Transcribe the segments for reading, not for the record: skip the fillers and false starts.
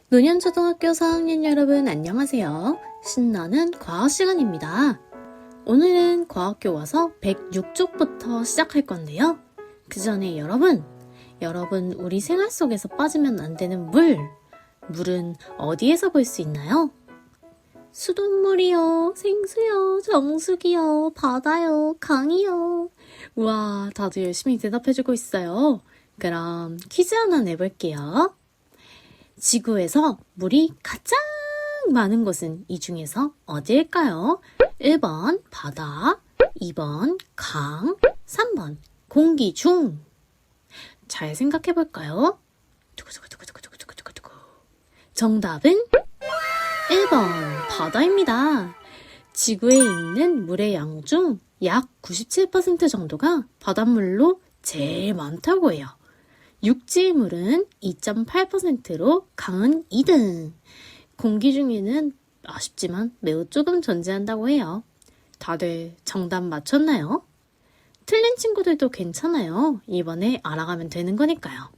노년초등학교 4학년 여러분 안녕하세요. 신나는 과학 시간입니다. 오늘은 과학교과서 106쪽부터 시작할 건데요. 그 전에 여러분 우리 생활 속에서 빠지면 안 되는 물은 어디에서 볼 수 있나요? 수돗물이요, 생수요, 정수기요, 바다요, 강이요. 우와, 다들 열심히 대답해주고 있어요. 그럼 퀴즈 하나 내볼게요. 지구에서 물이 가장 많은 곳은 이 중에서 어디일까요? 1번 바다, 2번 강, 3번 공기 중. 잘 생각해 볼까요? 두구두구두구두구두구두구두구. 정답은 1번 바다입니다. 지구에 있는 물의 양 중 약 97% 정도가 바닷물로 제일 많다고 해요. 육지의 물은 2.8%로 강은 2등. 공기 중에는 아쉽지만 매우 조금 존재한다고 해요. 다들 정답 맞췄나요? 틀린 친구들도 괜찮아요. 이번에 알아가면 되는 거니까요.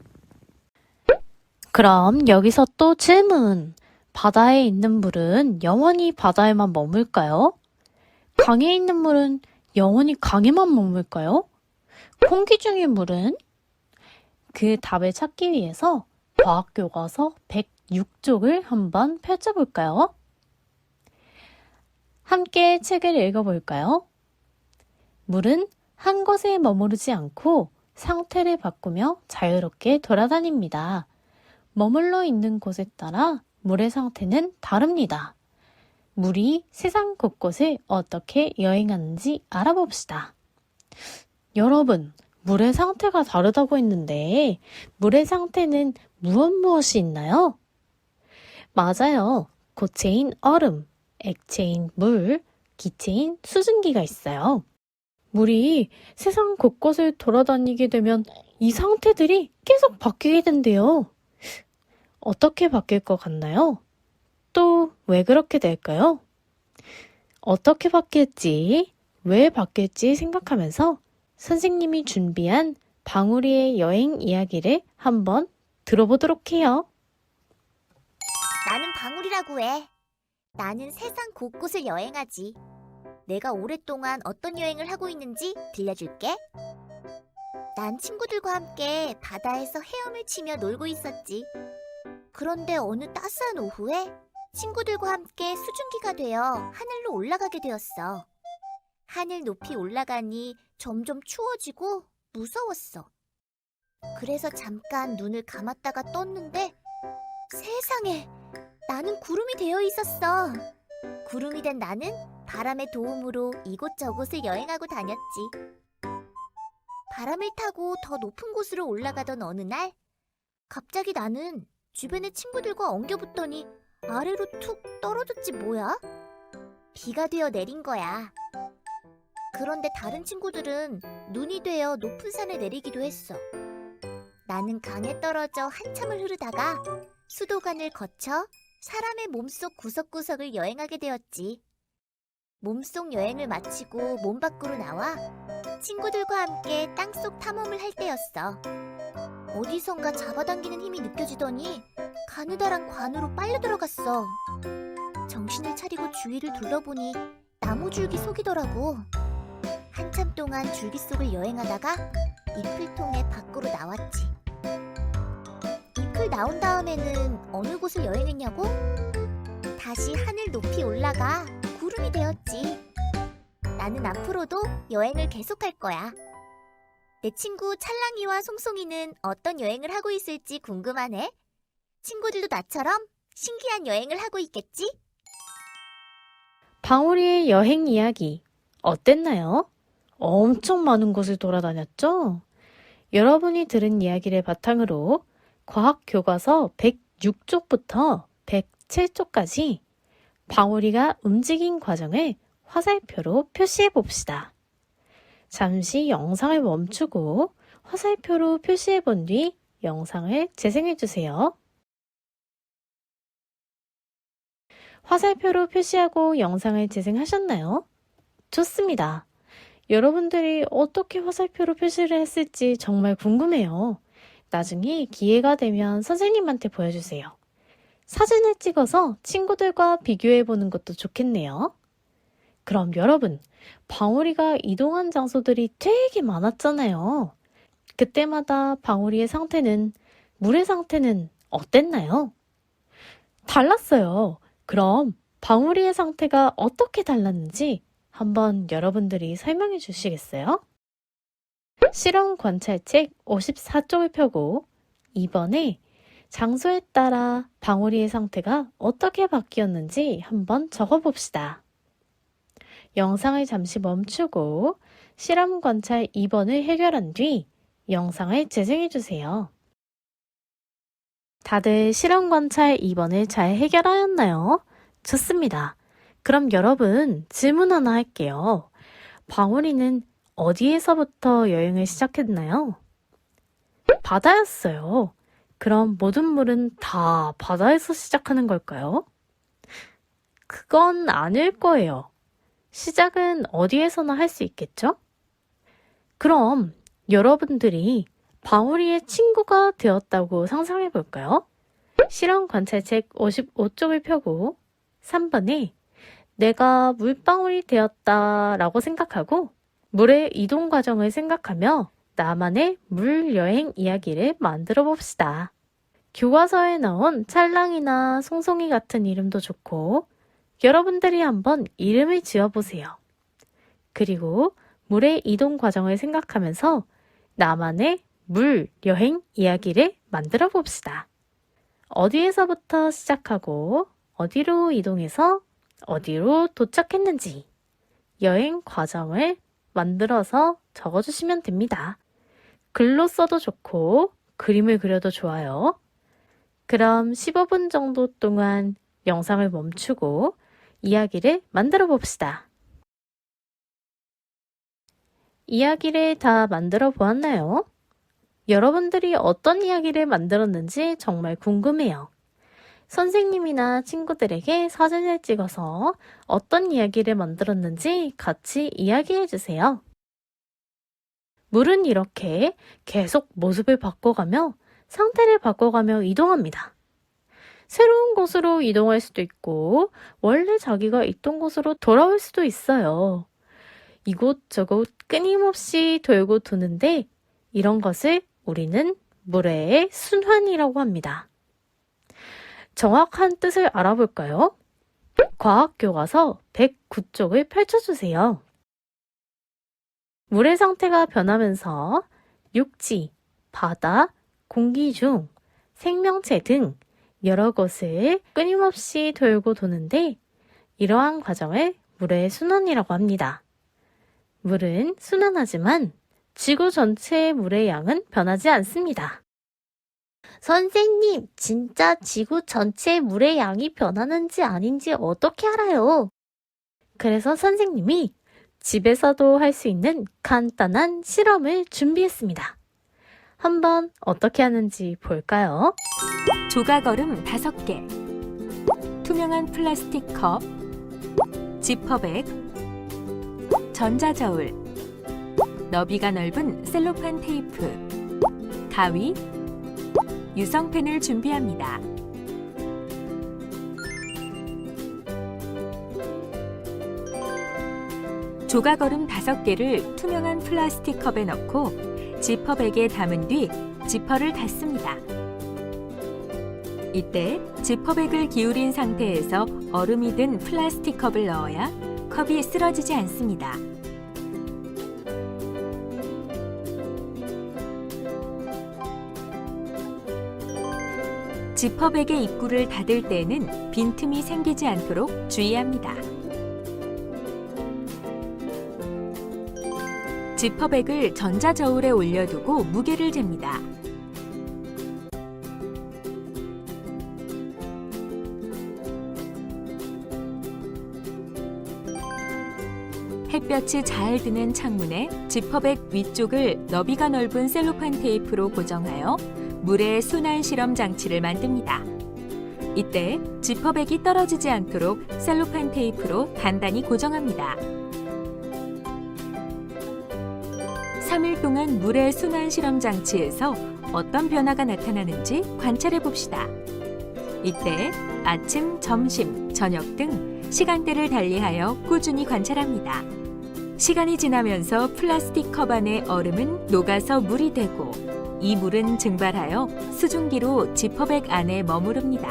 그럼 여기서 또 질문. 바다에 있는 물은 영원히 바다에만 머물까요? 강에 있는 물은 영원히 강에만 머물까요? 공기 중의 물은? 그 답을 찾기 위해서 과학교과서 106쪽을 한번 펼쳐볼까요? 함께 책을 읽어볼까요? 물은 한 곳에 머무르지 않고 상태를 바꾸며 자유롭게 돌아다닙니다. 머물러 있는 곳에 따라 물의 상태는 다릅니다. 물이 세상 곳곳을 어떻게 여행하는지 알아봅시다. 여러분, 물의 상태가 다르다고 했는데 물의 상태는 무엇이 있나요? 맞아요. 고체인 얼음, 액체인 물, 기체인 수증기가 있어요. 물이 세상 곳곳을 돌아다니게 되면 이 상태들이 계속 바뀌게 된대요. 어떻게 바뀔 것 같나요? 또 왜 그렇게 될까요? 어떻게 바뀔지, 왜 바뀔지 생각하면서 선생님이 준비한 방울이의 여행 이야기를 한번 들어보도록 해요. 나는 방울이라고 해. 나는 세상 곳곳을 여행하지. 내가 오랫동안 어떤 여행을 하고 있는지 들려줄게. 난 친구들과 함께 바다에서 헤엄을 치며 놀고 있었지. 그런데 어느 따스한 오후에 친구들과 함께 수증기가 되어 하늘로 올라가게 되었어. 하늘 높이 올라가니 점점 추워지고 무서웠어. 그래서 잠깐 눈을 감았다가 떴는데 세상에, 나는 구름이 되어 있었어. 구름이 된 나는 바람의 도움으로 이곳저곳을 여행하고 다녔지. 바람을 타고 더 높은 곳으로 올라가던 어느 날, 갑자기 나는 주변의 친구들과 엉겨붙더니 아래로 툭 떨어졌지 뭐야? 비가 되어 내린 거야. 그런데 다른 친구들은 눈이 되어 높은 산에 내리기도 했어. 나는 강에 떨어져 한참을 흐르다가 수도관을 거쳐 사람의 몸속 구석구석을 여행하게 되었지. 몸속 여행을 마치고 몸 밖으로 나와 친구들과 함께 땅속 탐험을 할 때였어. 어디선가 잡아당기는 힘이 느껴지더니 가느다란 관으로 빨려 들어갔어. 정신을 차리고 주위를 둘러보니 나무줄기 속이더라고. 한참 동안 줄기 속을 여행하다가 잎을 통해 밖으로 나왔지. 잎을 나온 다음에는 어느 곳을 여행했냐고? 다시 하늘 높이 올라가 구름이 되었지. 나는 앞으로도 여행을 계속할 거야. 내 친구 찰랑이와 송송이는 어떤 여행을 하고 있을지 궁금하네. 친구들도 나처럼 신기한 여행을 하고 있겠지? 방울이의 여행 이야기 어땠나요? 엄청 많은 곳을 돌아다녔죠? 여러분이 들은 이야기를 바탕으로 과학교과서 106쪽부터 107쪽까지 방울이가 움직인 과정을 화살표로 표시해 봅시다. 잠시 영상을 멈추고 화살표로 표시해 본 뒤 영상을 재생해 주세요. 화살표로 표시하고 영상을 재생하셨나요? 좋습니다. 여러분들이 어떻게 화살표로 표시를 했을지 정말 궁금해요. 나중에 기회가 되면 선생님한테 보여주세요. 사진을 찍어서 친구들과 비교해 보는 것도 좋겠네요. 그럼 여러분, 방울이가 이동한 장소들이 되게 많았잖아요. 그때마다 방울이의 상태는, 물의 상태는 어땠나요? 달랐어요. 그럼 방울이의 상태가 어떻게 달랐는지 한번 여러분들이 설명해 주시겠어요? 실험 관찰책 54쪽을 펴고 2번에 장소에 따라 방울이의 상태가 어떻게 바뀌었는지 한번 적어봅시다. 영상을 잠시 멈추고 실험 관찰 2번을 해결한 뒤 영상을 재생해 주세요. 다들 실험 관찰 2번을 잘 해결하였나요? 좋습니다. 그럼 여러분 질문 하나 할게요. 방울이는 어디에서부터 여행을 시작했나요? 바다였어요. 그럼 모든 물은 다 바다에서 시작하는 걸까요? 그건 아닐 거예요. 시작은 어디에서나 할 수 있겠죠? 그럼 여러분들이 방울이의 친구가 되었다고 상상해 볼까요? 실험 관찰책 55쪽을 펴고 3번에 내가 물방울이 되었다 라고 생각하고 물의 이동 과정을 생각하며 나만의 물 여행 이야기를 만들어 봅시다. 교과서에 나온 찰랑이나 송송이 같은 이름도 좋고 여러분들이 한번 이름을 지어보세요. 그리고 물의 이동 과정을 생각하면서 나만의 물 여행 이야기를 만들어 봅시다. 어디에서부터 시작하고 어디로 이동해서 어디로 도착했는지 여행 과정을 만들어서 적어주시면 됩니다. 글로 써도 좋고 그림을 그려도 좋아요. 그럼 15분 정도 동안 영상을 멈추고 이야기를 만들어 봅시다. 이야기를 다 만들어 보았나요? 여러분들이 어떤 이야기를 만들었는지 정말 궁금해요. 선생님이나 친구들에게 사진을 찍어서 어떤 이야기를 만들었는지 같이 이야기해 주세요. 물은 이렇게 계속 모습을 바꿔가며 상태를 바꿔가며 이동합니다. 새로운 곳으로 이동할 수도 있고 원래 자기가 있던 곳으로 돌아올 수도 있어요. 이곳저곳 끊임없이 돌고 도는데 이런 것을 우리는 물의 순환이라고 합니다. 정확한 뜻을 알아볼까요? 과학교과서 109쪽을 펼쳐주세요. 물의 상태가 변하면서 육지, 바다, 공기 중 생명체 등 여러 곳을 끊임없이 돌고 도는데 이러한 과정을 물의 순환이라고 합니다. 물은 순환하지만 지구 전체의 물의 양은 변하지 않습니다. 선생님, 진짜 지구 전체의 물의 양이 변하는지 아닌지 어떻게 알아요? 그래서 선생님이 집에서도 할 수 있는 간단한 실험을 준비했습니다. 한번 어떻게 하는지 볼까요? 조각얼음 5개, 투명한 플라스틱 컵, 지퍼백, 전자저울, 너비가 넓은 셀로판 테이프, 가위, 유성펜을 준비합니다. 조각얼음 5개를 투명한 플라스틱 컵에 넣고 지퍼백에 담은 뒤 지퍼를 닫습니다. 이때 지퍼백을 기울인 상태에서 얼음이 든 플라스틱 컵을 넣어야 컵이 쓰러지지 않습니다. 지퍼백의 입구를 닫을 때에는 빈틈이 생기지 않도록 주의합니다. 지퍼백을 전자저울에 올려두고 무게를 잽니다. 햇볕이 잘 드는 창문에 지퍼백 위쪽을 너비가 넓은 셀로판 테이프로 고정하여 물의 순환 실험 장치를 만듭니다. 이때 지퍼백이 떨어지지 않도록 셀로판 테이프로 단단히 고정합니다. 3일 동안 물의 순환 실험 장치에서 어떤 변화가 나타나는지 관찰해 봅시다. 이때 아침, 점심, 저녁 등 시간대를 달리하여 꾸준히 관찰합니다. 시간이 지나면서 플라스틱 컵 안의 얼음은 녹아서 물이 되고 이 물은 증발하여 수증기로 지퍼백 안에 머무릅니다.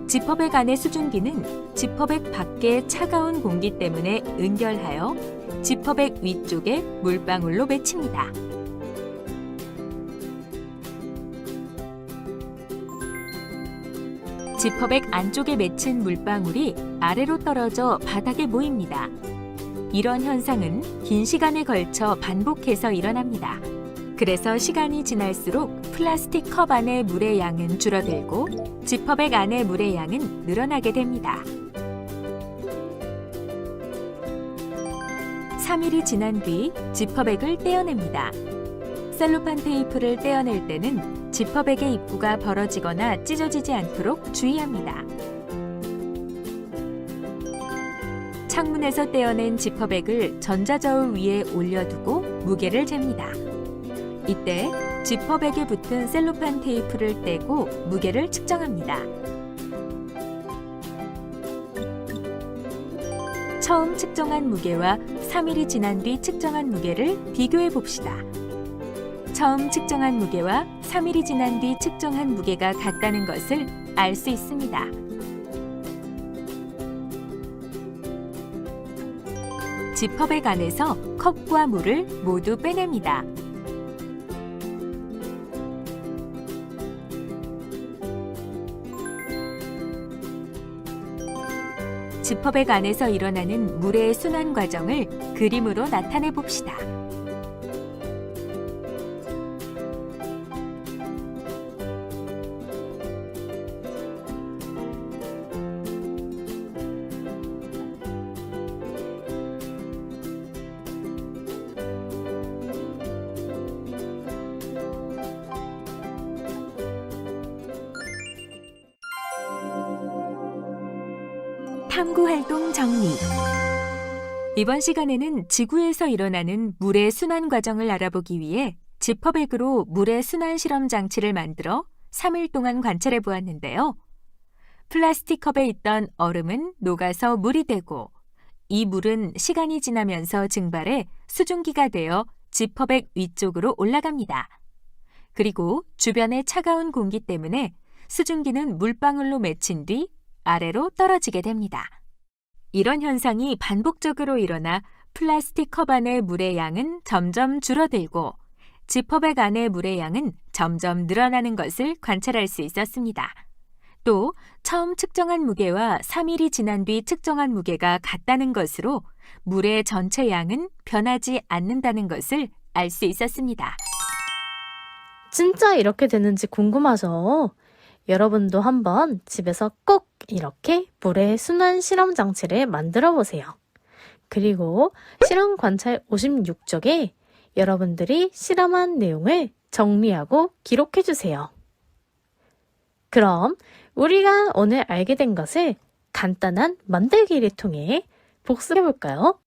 지퍼백 안의 수증기는 지퍼백 밖의 차가운 공기 때문에 응결하여 지퍼백 위쪽에 물방울로 맺힙니다. 지퍼백 안쪽에 맺힌 물방울이 아래로 떨어져 바닥에 모입니다. 이런 현상은 긴 시간에 걸쳐 반복해서 일어납니다. 그래서 시간이 지날수록 플라스틱 컵 안의 물의 양은 줄어들고 지퍼백 안의 물의 양은 늘어나게 됩니다. 3일이 지난 뒤 지퍼백을 떼어냅니다. 셀로판 테이프를 떼어낼 때는 지퍼백의 입구가 벌어지거나 찢어지지 않도록 주의합니다. 창문에서 떼어낸 지퍼백을 전자저울 위에 올려두고 무게를 잽니다. 이때 지퍼백에 붙은 셀로판 테이프를 떼고 무게를 측정합니다. 처음 측정한 무게와 3일이 지난 뒤 측정한 무게를 비교해 봅시다. 처음 측정한 무게와 3일이 지난 뒤 측정한 무게가 같다는 것을 알 수 있습니다. 지퍼백 안에서 컵과 물을 모두 빼냅니다. 지퍼백 안에서 일어나는 물의 순환 과정을 그림으로 나타내 봅시다. 탐구활동 정리. 이번 시간에는 지구에서 일어나는 물의 순환 과정을 알아보기 위해 지퍼백으로 물의 순환 실험 장치를 만들어 3일 동안 관찰해 보았는데요. 플라스틱 컵에 있던 얼음은 녹아서 물이 되고 이 물은 시간이 지나면서 증발해 수증기가 되어 지퍼백 위쪽으로 올라갑니다. 그리고 주변의 차가운 공기 때문에 수증기는 물방울로 맺힌 뒤 아래로 떨어지게 됩니다. 이런 현상이 반복적으로 일어나 플라스틱 컵 안의 물의 양은 점점 줄어들고 지퍼백 안의 물의 양은 점점 늘어나는 것을 관찰할 수 있었습니다. 또 처음 측정한 무게와 3일이 지난 뒤 측정한 무게가 같다는 것으로 물의 전체 양은 변하지 않는다는 것을 알 수 있었습니다. 진짜 이렇게 되는지 궁금하죠? 여러분도 한번 집에서 꼭 이렇게 물의 순환 실험 장치를 만들어 보세요. 그리고 실험 관찰 56쪽에 여러분들이 실험한 내용을 정리하고 기록해 주세요. 그럼 우리가 오늘 알게 된 것을 간단한 만들기를 통해 복습해 볼까요?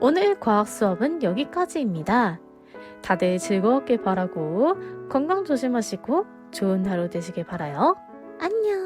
오늘 과학 수업은 여기까지입니다. 다들 즐거웠길 바라고 건강 조심하시고 좋은 하루 되시길 바라요. 안녕!